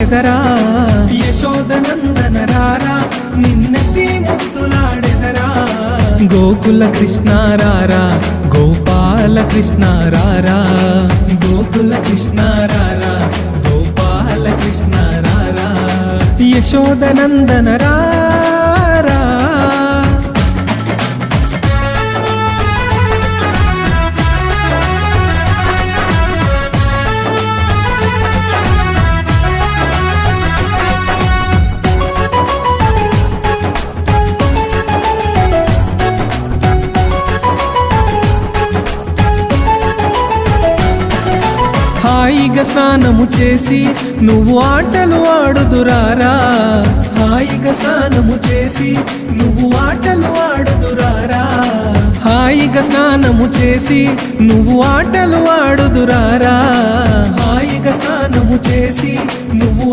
పాడెదరా యశోదనందన రారా నిన్నెత్తి ముద్దులాడెదరా గోకుల కృష్ణ రారా గోపాల కృష్ణ రారా గోకుల కృష్ణ రారా గోపాల కృష్ణ రారా యశోదనందన రారా హాయిగా స్నానము చేసి నువ్వు ఆటలు ఆడుదురారా హాయిగా స్నానము చేసి నువ్వు ఆటలు ఆడుదురారా హాయిగా స్నానము చేసి నువ్వు ఆటలు ఆడుదురారా హాయిగా స్నానము చేసి నువ్వు